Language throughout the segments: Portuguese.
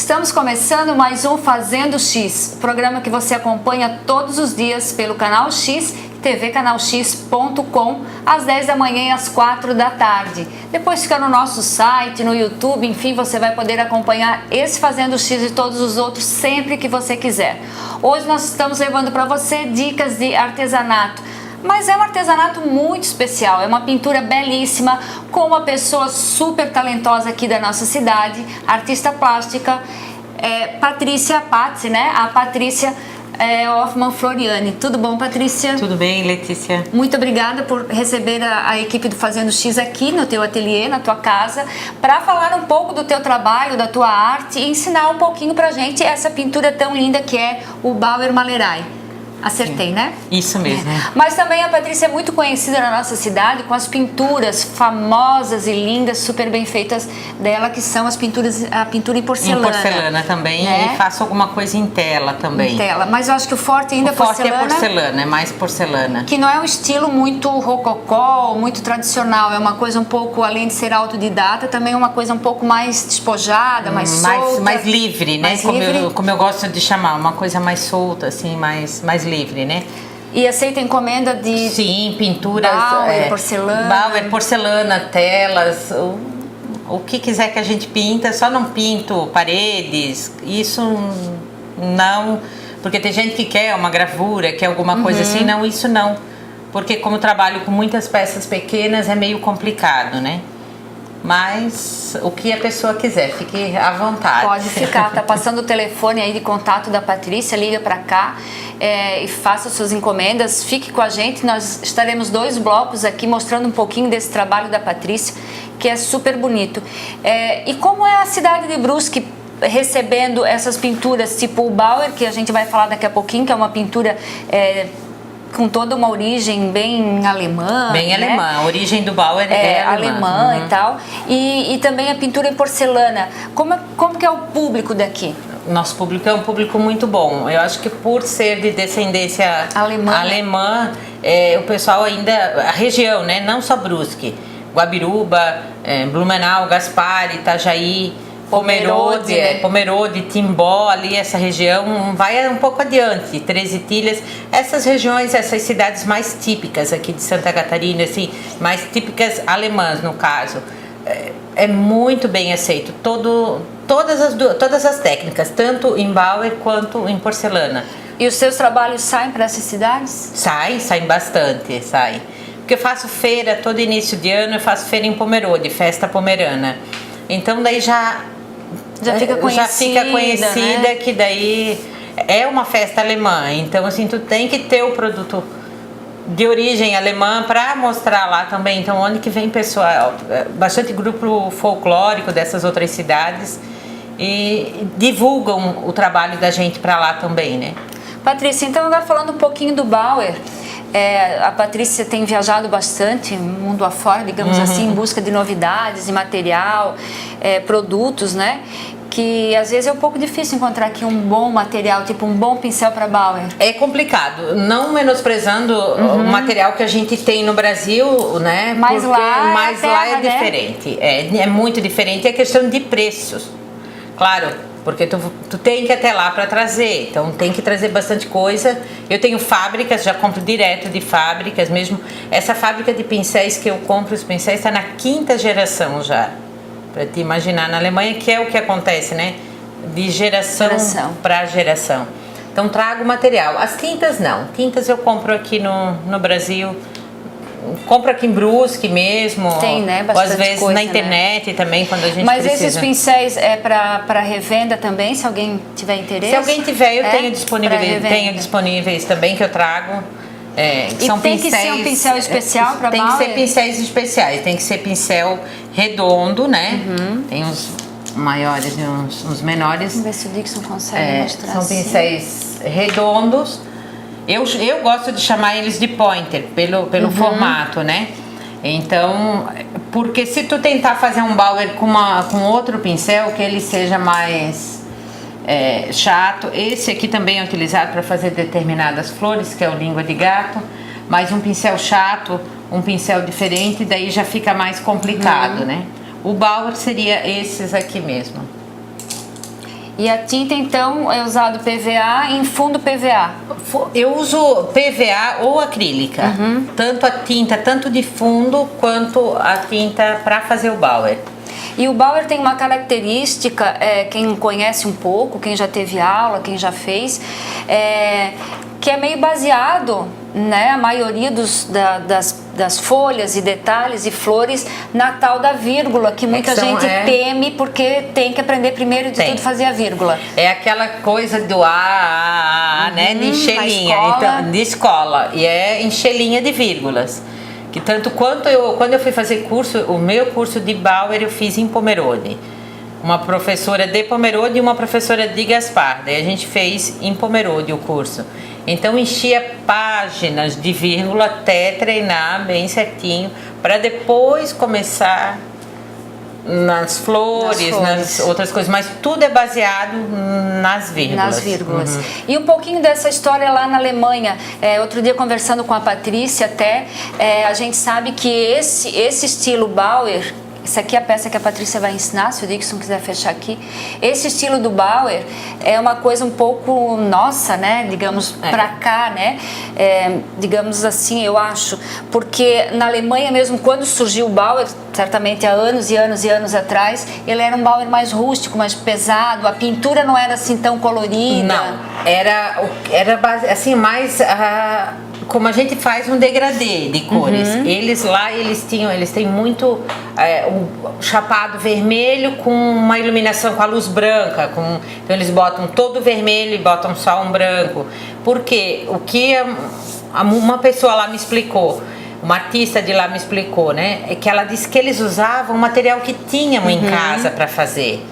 Estamos começando mais um Fazendo X, programa que você acompanha todos os dias pelo Canal X, tvcanalx.com, às 10 da manhã e às 4 da tarde. Depois fica no nosso site, no YouTube, enfim, você vai poder acompanhar esse Fazendo X e todos os outros sempre que você quiser. Hoje nós estamos levando para você dicas de artesanato. Mas é um artesanato muito especial, é uma pintura belíssima com uma pessoa super talentosa aqui da nossa cidade, artista plástica, Patrícia Patsi, né? A Patrícia Hoffman Floriani. Tudo bom, Patrícia? Tudo bem, Letícia. Muito obrigada por receber a equipe do Fazendo X aqui no teu ateliê, na tua casa, para falar um pouco do teu trabalho, da tua arte e ensinar um pouquinho pra gente essa pintura tão linda que é o Bauer Malerai. Acertei, né? Isso mesmo. Mas também a Patrícia é muito conhecida na nossa cidade com as pinturas famosas e lindas, super bem feitas dela, que são a pintura em porcelana. Em porcelana também, né? E faço alguma coisa em tela também. Em tela, mas eu acho que o forte ainda é porcelana. O forte é porcelana, é mais porcelana. Que não é um estilo muito rococó, muito tradicional, é uma coisa um pouco, além de ser autodidata, também é uma coisa um pouco mais despojada, mais solta. Mais livre, né? Como eu gosto de chamar, uma coisa mais solta, assim, mais livre, né? E aceita encomenda de... Sim, pinturas... Bauer, porcelana... Bauer, porcelana, telas... O que quiser que a gente pinta, só não pinto paredes, isso não... Porque tem gente que quer uma gravura, quer alguma coisa assim, não, isso não. Porque como trabalho com muitas peças pequenas, é meio complicado, né? Mas o que a pessoa quiser, fique à vontade. Pode ficar, tá passando o telefone aí de contato da Patrícia, liga para cá e faça suas encomendas, fique com a gente, nós estaremos 2 blocos aqui mostrando um pouquinho desse trabalho da Patrícia, que é super bonito. E como é a cidade de Brusque recebendo essas pinturas tipo o Bauer, que a gente vai falar daqui a pouquinho, que é uma pintura... com toda uma origem bem alemã. Bem né? alemã, a origem do Bauer é alemã e tal. E também a pintura em porcelana. Como que é o público daqui? Nosso público é um público muito bom. Eu acho que por ser de descendência alemã, o pessoal ainda... A região, né? Não só Brusque. Guabiruba, Blumenau, Gaspar, Itajaí... Pomerode, Timbó, ali essa região, vai um pouco adiante, 13 Tilhas, essas regiões, essas cidades mais típicas aqui de Santa Catarina, assim, mais típicas alemãs no caso, é muito bem aceito, todas as técnicas, tanto em Bauer quanto em porcelana. E os seus trabalhos saem para essas cidades? Saem bastante, saem. Porque eu faço feira, todo início de ano eu faço feira em Pomerode, festa pomerana. Então daí já fica conhecida, né? Que daí é uma festa alemã. Então assim, tu tem que ter o produto de origem alemã para mostrar lá também. Então onde que vem pessoal, bastante grupo folclórico dessas outras cidades e divulgam o trabalho da gente para lá também, né? Patrícia, então agora falando um pouquinho do Bauer, a Patrícia tem viajado bastante mundo afora, digamos assim, em busca de novidades, de material, produtos, né? Que às vezes é um pouco difícil encontrar aqui um bom material, tipo um bom pincel para Bauer. É complicado, não menosprezando o material que a gente tem no Brasil, né? Mas lá é diferente, é muito diferente, é questão de preços, claro. Porque tu tem que ir até lá para trazer, então tem que trazer bastante coisa. Eu tenho fábricas, já compro direto de fábricas mesmo. Essa fábrica de pincéis que eu compro, os pincéis, está na 5ª geração já. Para te imaginar, na Alemanha, que é o que acontece, né? De geração para geração. Então trago material. As tintas não, tintas eu compro aqui no Brasil. Compro aqui em Brusque mesmo. Tem, né? Bastante ou às vezes coisa, na internet, né? Também, quando a gente Mas precisa. Esses pincéis é para revenda também, se alguém tiver interesse? Se alguém tiver, eu tenho disponíveis também, que eu trago. São tem pincéis, que ser um pincel especial para Bauer? Tem que ser pincéis especiais, tem que ser pincel redondo, né? Tem uns maiores e uns menores. Vamos ver se o Dixon consegue mostrar. São pincéis redondos. Eu gosto de chamar eles de pointer, pelo formato, né? Então, porque se tu tentar fazer um Bauer com outro pincel, que ele seja mais chato, esse aqui também é utilizado para fazer determinadas flores, que é o língua de gato, mas um pincel chato, um pincel diferente, daí já fica mais complicado, né? O Bauer seria esses aqui mesmo. E a tinta, então, é usado PVA em fundo PVA? Eu uso PVA ou acrílica. Tanto a tinta, tanto de fundo, quanto a tinta para fazer o Bauer. E o Bauer tem uma característica, quem conhece um pouco, quem já teve aula, quem já fez, que é meio baseado, né, a maioria das folhas e detalhes e flores na tal da vírgula, que muita gente teme porque tem que aprender primeiro de tudo fazer a vírgula. É aquela coisa do né, de enchelinha, então, de escola, e é enchelinha de vírgulas. Que tanto quanto quando eu fui fazer curso, o meu curso de Bauer eu fiz em Pomerode. Uma professora de Pomerode e uma professora de Gaspar. Daí a gente fez em Pomerode o curso. Então enchia páginas de vírgula até treinar bem certinho, para depois começar nas flores, nas outras coisas, mas tudo é baseado nas vírgulas. Nas vírgulas. E um pouquinho dessa história lá na Alemanha. Outro dia, conversando com a Patrícia, a gente sabe que esse estilo Bauer, essa aqui é a peça que a Patrícia vai ensinar, se o Dixon quiser fechar aqui. Esse estilo do Bauer é uma coisa um pouco nossa, né? Digamos, pra cá, né? Digamos assim, eu acho. Porque na Alemanha mesmo, quando surgiu o Bauer, certamente há anos e anos e anos atrás, ele era um Bauer mais rústico, mais pesado. A pintura não era assim tão colorida. Não, era assim, mais... como a gente faz um degradê de cores. Eles têm muito o chapado vermelho com uma iluminação com a luz branca. Então eles botam todo vermelho e botam só um branco. Porque o que uma pessoa lá me explicou, uma artista de lá me explicou, né? É que ela disse que eles usavam o material que tinham em casa para fazer.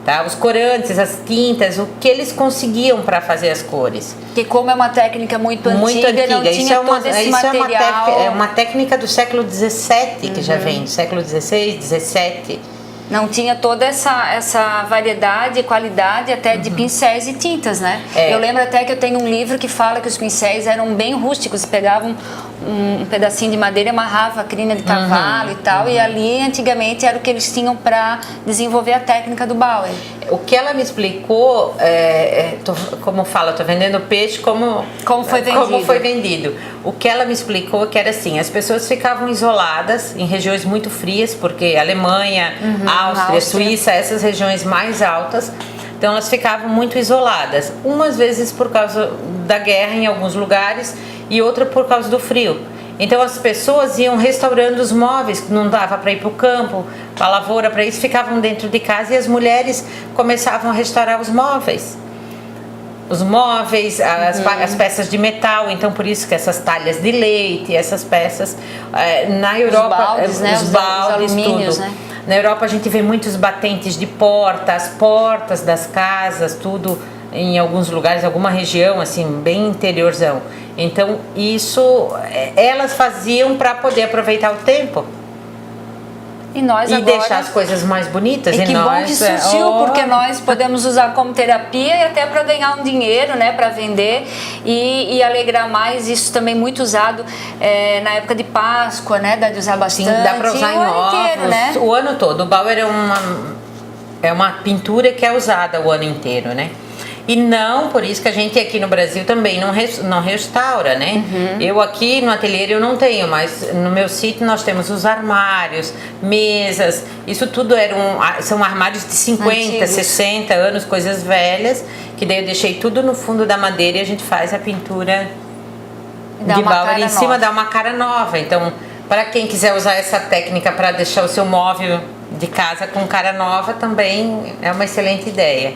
Tá? Os corantes, as tintas, o que eles conseguiam para fazer as cores. Que como é uma técnica muito antiga, não tinha todo esse material. É uma técnica do século XVII que já vem, do século XVI, XVII. Não tinha toda essa variedade e qualidade até de pincéis e tintas, né? Eu lembro até que eu tenho um livro que fala que os pincéis eram bem rústicos, pegavam um pedacinho de madeira e amarrava a crina de cavalo e tal, e ali antigamente era o que eles tinham para desenvolver a técnica do Bauer. O que ela me explicou, como fala, tô vendendo peixe como foi vendido. O que ela me explicou que era assim, as pessoas ficavam isoladas em regiões muito frias, porque Alemanha, Áustria, Suíça, essas regiões mais altas, então elas ficavam muito isoladas, umas vezes por causa da guerra em alguns lugares e outra por causa do frio. Então as pessoas iam restaurando os móveis, que não dava para ir para o campo, para a lavoura, para isso, ficavam dentro de casa e as mulheres começavam a restaurar os móveis. Os móveis, as peças de metal, então por isso que essas talhas de leite, essas peças, na Europa, os baldes, tudo. Né? Na Europa a gente vê muitos batentes de porta, as portas das casas, tudo em alguns lugares, alguma região assim, bem interiorzão. Então isso elas faziam para poder aproveitar o tempo. E nós agora... deixar as coisas mais bonitas. E que bom que surgiu, porque nós podemos usar como terapia e até para ganhar um dinheiro, né, para vender e alegrar mais. Isso também muito usado na época de Páscoa, né, dá de usar bastante. Sim, dá para usar em ovos, inteiro, né? O ano todo. O Bauer é uma pintura que é usada o ano inteiro, né? E não, por isso que a gente aqui no Brasil também não restaura, né? Eu aqui no ateliê eu não tenho, mas no meu sítio nós temos os armários, mesas, isso tudo são armários de 50, antigos. 60 anos, coisas velhas, que daí eu deixei tudo no fundo da madeira e a gente faz a pintura de Bauer em cima, dá uma cara nova. Então, para quem quiser usar essa técnica para deixar o seu móvel de casa com cara nova, também é uma excelente ideia.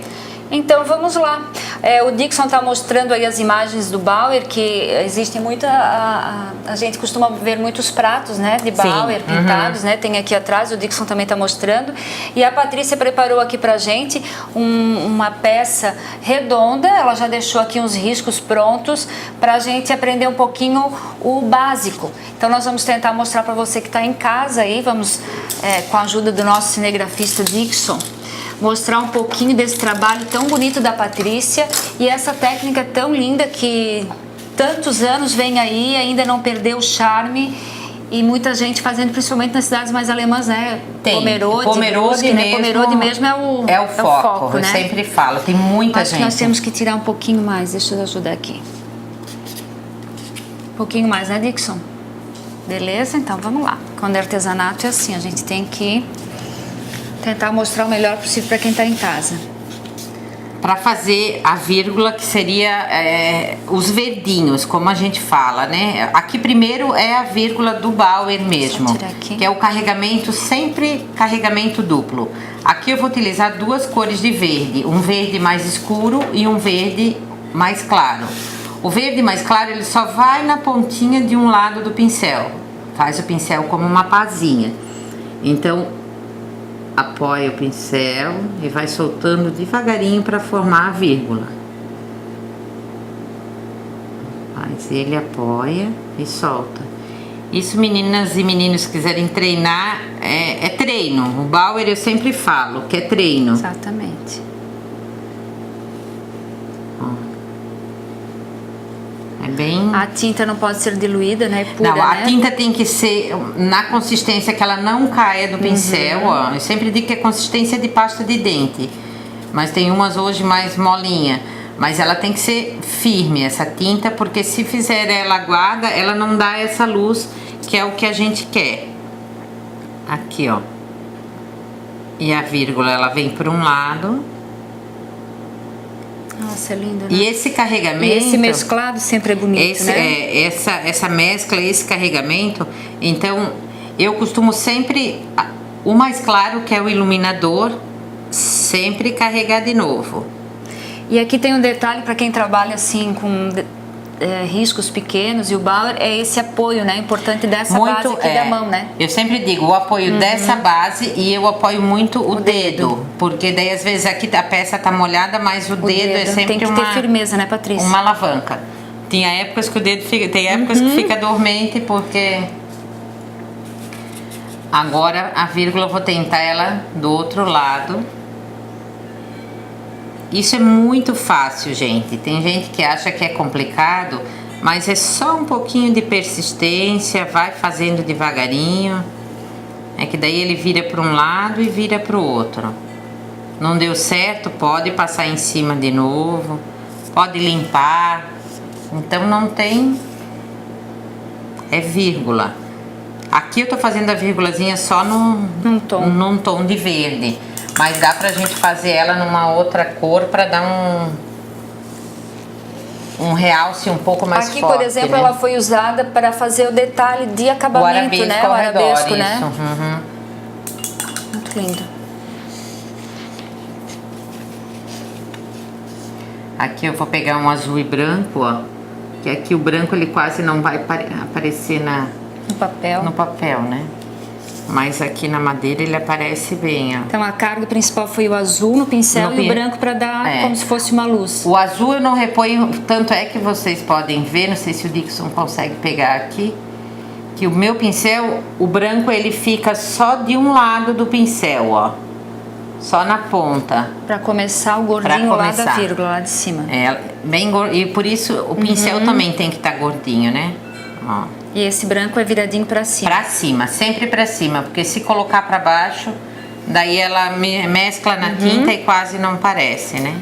Então vamos lá. O Dixon está mostrando aí as imagens do Bauer, que existem a gente costuma ver muitos pratos, né, de Bauer pintados, né? Tem aqui atrás, o Dixon também está mostrando. E a Patrícia preparou aqui pra gente uma peça redonda, ela já deixou aqui uns riscos prontos para a gente aprender um pouquinho o básico. Então nós vamos tentar mostrar para você que está em casa aí, vamos com a ajuda do nosso cinegrafista Dixon, mostrar um pouquinho desse trabalho tão bonito da Patrícia e essa técnica tão linda que tantos anos vem aí, ainda não perdeu o charme E muita gente fazendo, principalmente nas cidades mais alemãs, né? Tem. Pomerode, Pomerode né? Pomerode mesmo é o foco, eu né? sempre falo, tem muita Acho gente. que nós temos que tirar um pouquinho mais, deixa eu ajudar aqui. Um pouquinho mais, né, Dixon? Beleza? Então vamos lá. Quando é artesanato é assim, a gente tem que tentar mostrar o melhor possível para quem está em casa. Para fazer a vírgula, que seria os verdinhos, como a gente fala, né? Aqui primeiro é a vírgula do Bauer mesmo, Vou tirar aqui. que é o carregamento, sempre carregamento duplo. Aqui eu vou utilizar duas cores de verde, um verde mais escuro e um verde mais claro. O verde mais claro, ele só vai na pontinha de um lado do pincel, faz o pincel como uma pazinha. Então, apoia o pincel e vai soltando devagarinho para formar a vírgula. Mas ele apoia e solta. Isso, meninas e meninos que quiserem treinar, é treino. O Bauer eu sempre falo que é treino. Exatamente. É bem... A tinta não pode ser diluída, né? Pura, não, a né? tinta tem que ser na consistência que ela não caia do pincel, ó. Eu sempre digo que é consistência de pasta de dente. Mas tem umas hoje mais molinha. Mas ela tem que ser firme, essa tinta, porque se fizer ela aguada, ela não dá essa luz, que é o que a gente quer. Aqui, ó. E a vírgula, ela vem por um lado. Nossa, é lindo, né? E esse carregamento... E esse mesclado sempre é bonito, né? Essa mescla, esse carregamento, então eu costumo sempre, o mais claro, que é o iluminador, sempre carregar de novo. E aqui tem um detalhe para quem trabalha assim com riscos pequenos, e o Bauer é esse apoio, né? Importante dessa base aqui da mão, né? Eu sempre digo, o apoio dessa base, e eu apoio muito o dedo, porque daí às vezes aqui a peça tá molhada, mas o dedo é sempre tem que ter firmeza, né, Patrícia? uma alavanca. Tinha épocas que o dedo fica, tem épocas que fica dormente, porque agora a vírgula eu vou tentar ela do outro lado. Isso é muito fácil, gente. Tem gente que acha que é complicado, mas é só um pouquinho de persistência, vai fazendo devagarinho. É que daí ele vira para um lado e vira para o outro. Não deu certo, pode passar em cima de novo, pode limpar. Então não tem... é vírgula. Aqui eu tô fazendo a vírgulazinha só num tom de verde. Mas dá pra gente fazer ela numa outra cor pra dar um realce um pouco mais forte. Aqui, por exemplo, né? Ela foi usada para fazer o detalhe de acabamento, né? O arabesco, né? Muito lindo. Aqui eu vou pegar um azul e branco, ó. Que aqui o branco ele quase não vai aparecer no papel, né? Mas aqui na madeira ele aparece bem, ó. Então a carga principal foi o azul no pincel e o branco para dar como se fosse uma luz. O azul eu não reponho, tanto é que vocês podem ver, não sei se o Dixon consegue pegar aqui, que o meu pincel, o branco ele fica só de um lado do pincel, ó. Só na ponta. Para começar o gordinho lá da vírgula, lá de cima. Bem gordo, e por isso o pincel também tem que estar gordinho, né? Ó. E esse branco é viradinho pra cima? Pra cima, sempre pra cima, porque se colocar pra baixo, daí ela mescla na tinta e quase não aparece, né?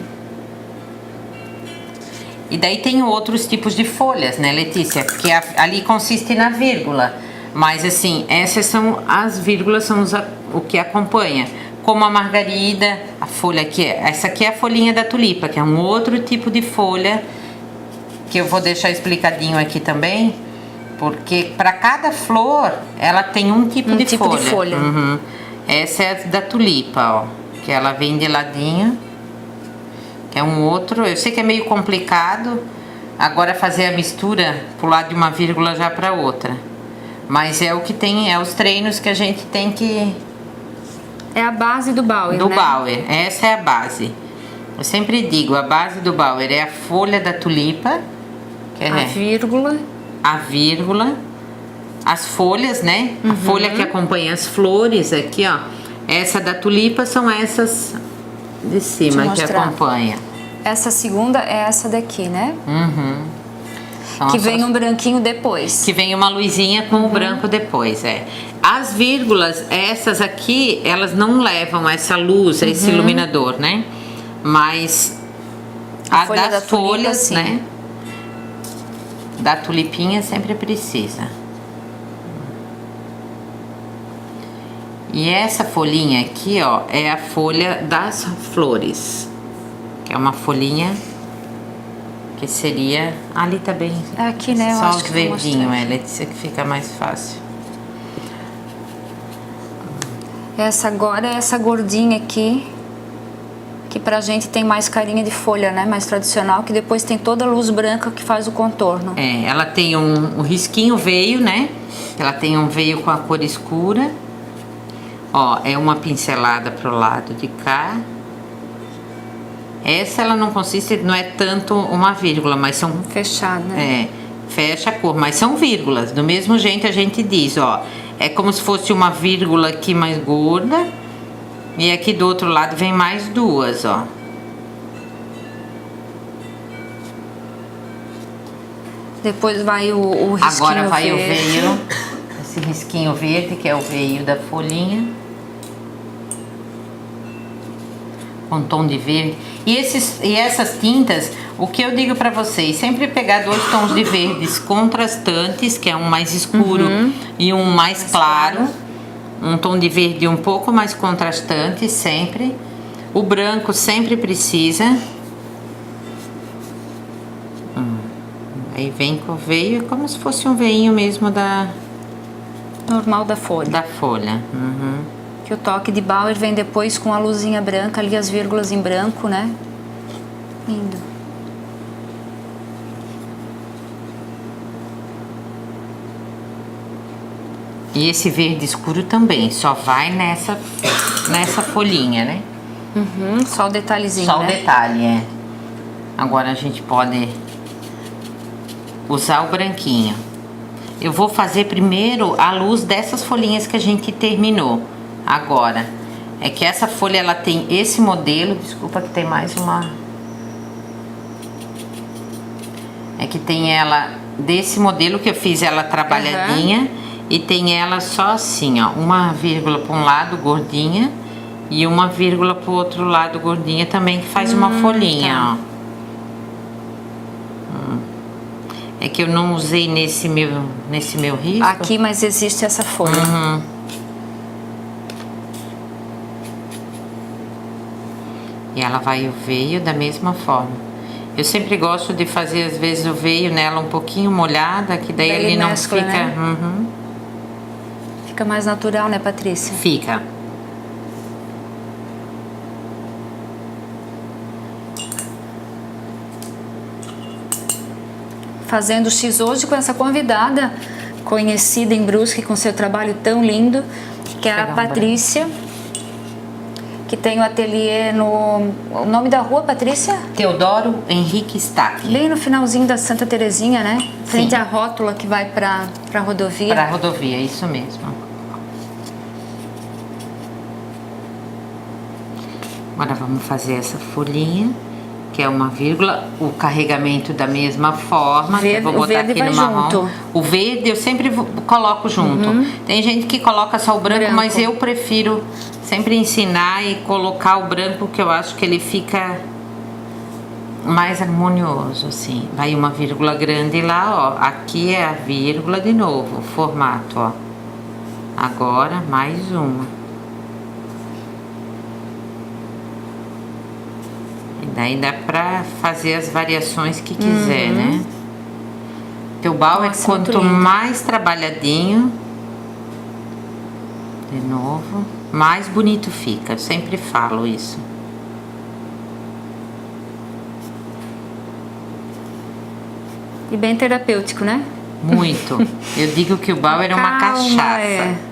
E daí tem outros tipos de folhas, né, Letícia? Que ali consiste na vírgula. Mas assim, essas são as vírgulas, são o que acompanha. Como a margarida, a folha aqui, essa aqui é a folhinha da tulipa, que é um outro tipo de folha, que eu vou deixar explicadinho aqui também. Porque para cada flor, ela tem um tipo de folha. Essa é a da tulipa, ó. Que ela vem de ladinho. Que é um outro. Eu sei que é meio complicado agora fazer a mistura, pular de uma vírgula já para outra. Mas é o que tem, é os treinos que a gente tem que... É a base do Bauer, do Bauer, essa é a base. Eu sempre digo, a base do Bauer é a folha da tulipa. Que a vírgula... a vírgula, as folhas, né? A folha que acompanha as flores aqui, ó. Essa da tulipa são essas de cima que acompanha. Essa segunda é essa daqui, né? São que as vem suas... um branquinho depois. Que vem uma luzinha com o branco depois, As vírgulas, essas aqui, elas não levam essa luz, esse iluminador, né? Mas a folha das da tulipa, folhas, sim. né? Da tulipinha sempre precisa. E essa folhinha aqui, ó, é a folha das flores. Que é uma folhinha que seria... Ali tá bem... Aqui, né? Eu Só acho os que vou verdinhos, mostrar. Letícia, que fica mais fácil. Essa agora é essa gordinha aqui, que pra gente tem mais carinha de folha, né? Mais tradicional, que depois tem toda a luz branca que faz o contorno. Ela tem um risquinho veio, né? Ela tem um veio com a cor escura. Ó, é uma pincelada pro lado de cá. Essa ela não consiste, não é tanto uma vírgula, mas são... Fechado, né? Fecha a cor, mas são vírgulas. Do mesmo jeito a gente diz, ó. É como se fosse uma vírgula aqui mais gorda. E aqui do outro lado vem mais duas, ó. Depois vai o risquinho Agora vai verde. o veio, esse risquinho verde, que é o veio da folhinha. Com tom de verde. E essas tintas, o que eu digo pra vocês, sempre pegar 2 tons de verdes contrastantes, que é um mais escuro e um mais claro. Um tom de verde um pouco mais contrastante, sempre. O branco sempre precisa. Aí vem com o veio, como se fosse um veinho mesmo Normal da folha. da folha. Que o toque de Bauer vem depois com a luzinha branca, ali as vírgulas em branco, né? Lindo. E esse verde escuro também, só vai nessa folhinha, né? Só o detalhezinho, Só o né? detalhe, Agora a gente pode usar o branquinho. Eu vou fazer primeiro a luz dessas folhinhas que a gente terminou. Agora, é que essa folha ela tem esse modelo, desculpa que tem mais uma... É que tem ela desse modelo que eu fiz ela trabalhadinha e tem ela só assim, ó, uma vírgula para um lado gordinha e uma vírgula para o outro lado gordinha também, que faz uma folhinha, ó. É que eu não usei nesse meu risco. Aqui, mas existe essa folha. E ela vai o veio da mesma forma. Eu sempre gosto de fazer, às vezes, o veio nela um pouquinho molhada, que daí ele não mescla, fica... né? Fica mais natural, né, Patrícia? Fica. Fazendo o X hoje com essa convidada, conhecida em Brusque, com seu trabalho tão lindo, que é a Patrícia, que tem o ateliê no... O nome da rua, Patrícia? Teodoro Henrique Stack. Bem no finalzinho da Santa Terezinha, né? Frente Sim. à rótula que vai pra rodovia. Para a rodovia, isso mesmo. Agora vamos fazer essa folhinha, que é uma vírgula, o carregamento da mesma forma, que eu vou botar aqui no marrom. Junto. O verde eu sempre coloco junto. Tem gente que coloca só o branco, mas eu prefiro sempre ensinar e colocar o branco, que eu acho que ele fica mais harmonioso, assim. Vai uma vírgula grande lá, ó. Aqui é a vírgula de novo, o formato, ó. Agora mais uma. Daí dá pra fazer as variações que quiser, né? Porque o Bauer, quanto mais trabalhadinho, de novo, mais bonito fica. Eu sempre falo isso. E bem terapêutico, né? Muito. Eu digo que o Bauer é uma cachaça.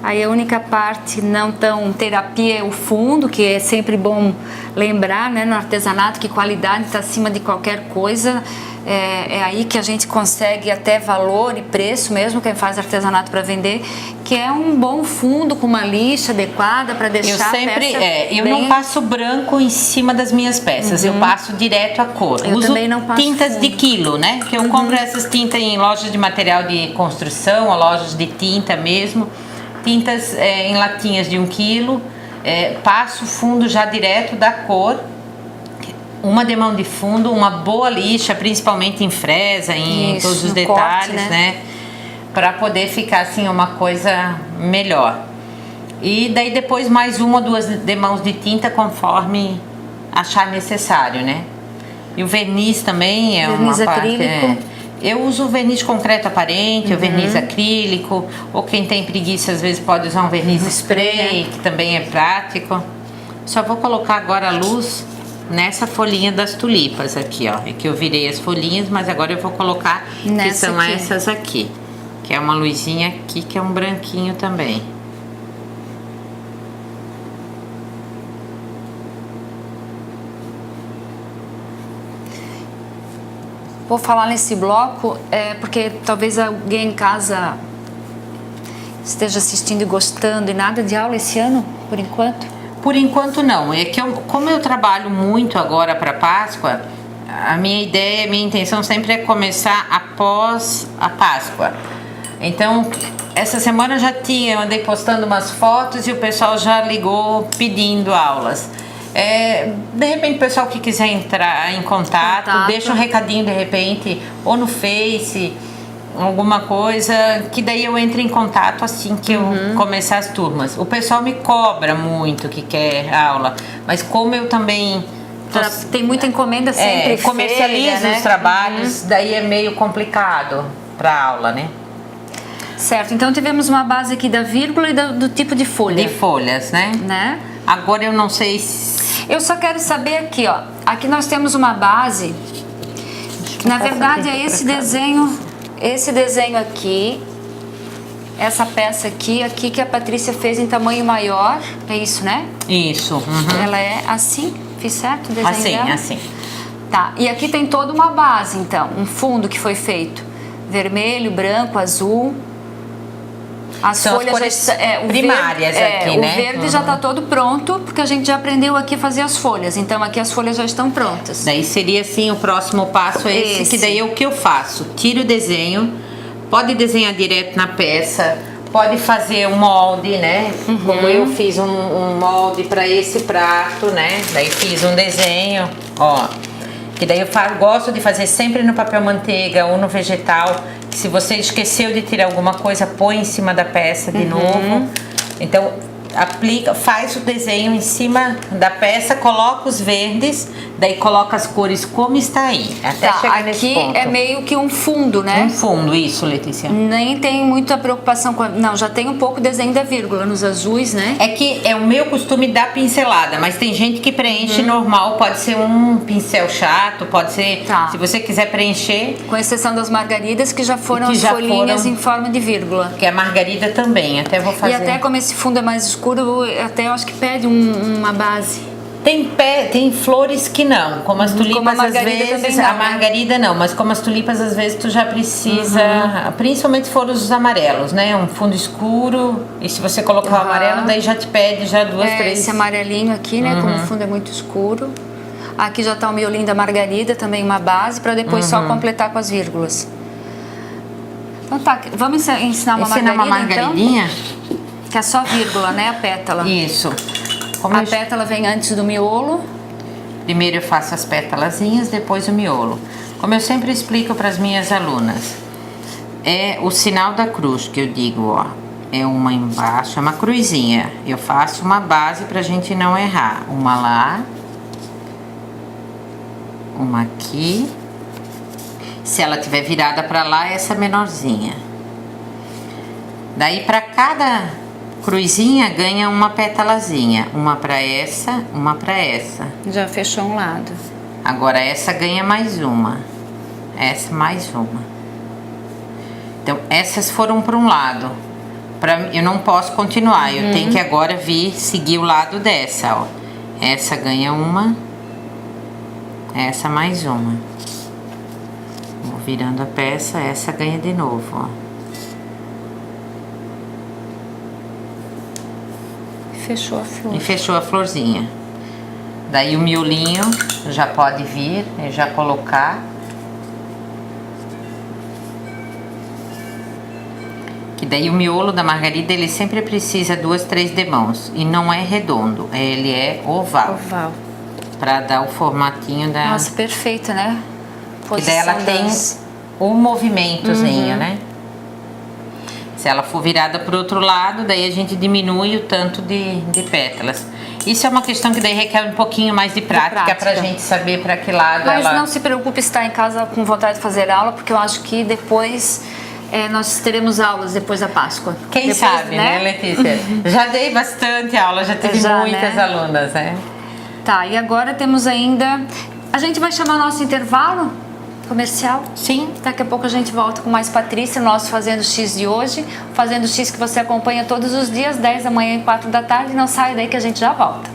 Aí a única parte não tão terapia é o fundo, que é sempre bom lembrar, né, no artesanato, que qualidade está acima de qualquer coisa. é aí que a gente consegue até valor e preço, mesmo quem faz artesanato para vender, que é um bom fundo com uma lixa adequada para deixar eu sempre, a peça eu bem... não passo branco em cima das minhas peças, eu passo direto a cor. Eu uso também não passo tintas fundo. de quilo, né? Que eu compro essas tintas em lojas de material de construção, ou lojas de tinta mesmo. Tintas em latinhas de 1 quilo. Passo o fundo já direto da cor. Uma demão de fundo, uma boa lixa, principalmente em fresa, em Isso, todos os no detalhes, corte, né? Para poder ficar assim uma coisa melhor. E daí depois mais 1 ou 2 demãos de tinta conforme achar necessário, né? E o verniz também é Verniz uma parte. acrílico. Eu uso o verniz concreto aparente, o verniz acrílico, ou quem tem preguiça às vezes pode usar um verniz spray, que também é prático. Só vou colocar agora a luz nessa folhinha das tulipas aqui, ó. É que eu virei as folhinhas, mas agora eu vou colocar Nessa que são aqui. essas aqui. Que é uma luzinha aqui, que é um branquinho também. Vou falar nesse bloco, porque talvez alguém em casa esteja assistindo e gostando, e nada de aula esse ano, por enquanto? Por enquanto não, é que como eu trabalho muito agora para Páscoa, a minha ideia, a minha intenção sempre é começar após a Páscoa. Então, essa semana eu andei postando umas fotos e o pessoal já ligou pedindo aulas. De repente o pessoal que quiser entrar em contato, deixa um recadinho de repente, ou no Face, alguma coisa, que daí eu entro em contato assim que eu começar as turmas. O pessoal me cobra muito que quer aula, mas como eu também tem muita encomenda sempre, comercializo feira, né? os trabalhos, daí é meio complicado para aula, né? Certo, então tivemos uma base aqui da vírgula e do tipo de folha. De folhas, né? Agora eu não sei se... Eu só quero saber aqui, ó. Aqui nós temos uma base. Que, na verdade é esse desenho aqui. Essa peça aqui que a Patrícia fez em tamanho maior. É isso, né? Isso. Ela é assim? Fiz certo o desenho assim, dela? Assim. Tá, e aqui tem toda uma base, então. Um fundo que foi feito. Vermelho, branco, azul. As são folhas as cores primárias aqui, o né? O verde já está todo pronto, porque a gente já aprendeu aqui a fazer as folhas. Então aqui as folhas já estão prontas. Daí seria assim, o próximo passo é esse. Que daí é o que eu faço. Tiro o desenho, pode desenhar direto na peça, pode fazer um molde, né? Como eu fiz um molde para esse prato, né? Daí fiz um desenho, ó. Que daí eu gosto de fazer sempre no papel manteiga ou no vegetal. Que se você esqueceu de tirar alguma coisa, põe em cima da peça de novo. Então faz o desenho em cima da peça, coloca os verdes, daí coloca as cores como está aí, até chegar nesse ponto. Aqui é meio que um fundo, né? Um fundo, isso, Letícia. Nem tem muita preocupação com... Não, já tem um pouco desenho da vírgula nos azuis, né? É que é o meu costume dar pincelada, mas tem gente que preenche normal, pode ser um pincel chato, pode ser, se você quiser preencher. Com exceção das margaridas, que já foram as folhinhas em forma de vírgula. Que é a margarida também, até vou fazer. E até como esse fundo é mais escuro, até eu acho que pede uma base. Tem flores que não, como as tulipas como a às vezes, não, a margarida não, mas como as tulipas às vezes tu já precisa, principalmente se for os amarelos, né? Um fundo escuro, e se você colocar o amarelo, daí já te pede já 2, 3. Esse amarelinho aqui, né? Como o fundo é muito escuro. Aqui já tá o miolinho da margarida, também uma base, para depois só completar com as vírgulas. Então tá, vamos ensinar uma margaridinha? Então, que é só vírgula, né? A pétala. Isso. A pétala vem antes do miolo. Primeiro eu faço as pétalazinhas, depois o miolo. Como eu sempre explico para as minhas alunas, é o sinal da cruz que eu digo, ó. É uma embaixo, é uma cruzinha. Eu faço uma base pra gente não errar. Uma lá. Uma aqui. Se ela tiver virada para lá, essa menorzinha. Daí para cada cruzinha ganha uma pétalazinha, uma para essa, uma para essa. Já fechou um lado. Agora essa ganha mais uma. Essa mais uma. Então essas foram para um lado. Eu não posso continuar, eu tenho que agora seguir o lado dessa, ó. Essa ganha uma. Essa mais uma. Vou virando a peça, essa ganha de novo, ó. Fechou a flor. E fechou a florzinha. Daí o miolinho já pode vir e já colocar. Que daí o miolo da margarida, ele sempre precisa 2, 3 demãos. E não é redondo, ele é oval. Oval. Pra dar o formatinho da... Nossa, perfeito, né? E daí ela tem um movimentozinho, né? Se ela for virada pro outro lado, daí a gente diminui o tanto de pétalas. Isso é uma questão que daí requer um pouquinho mais de prática pra gente saber pra que lado Mas ela... não se preocupe se está em casa com vontade de fazer aula, porque eu acho que depois nós teremos aulas depois da Páscoa. Quem depois, sabe, né, Letícia? Já dei bastante aula, já tive muitas alunas, né? Tá, e agora temos ainda... A gente vai chamar nosso intervalo comercial? Sim. Daqui a pouco a gente volta com mais Patrícia, nosso Fazendo X de hoje. Fazendo X que você acompanha todos os dias, 10 da manhã e 4 da tarde. Não sai daí que a gente já volta.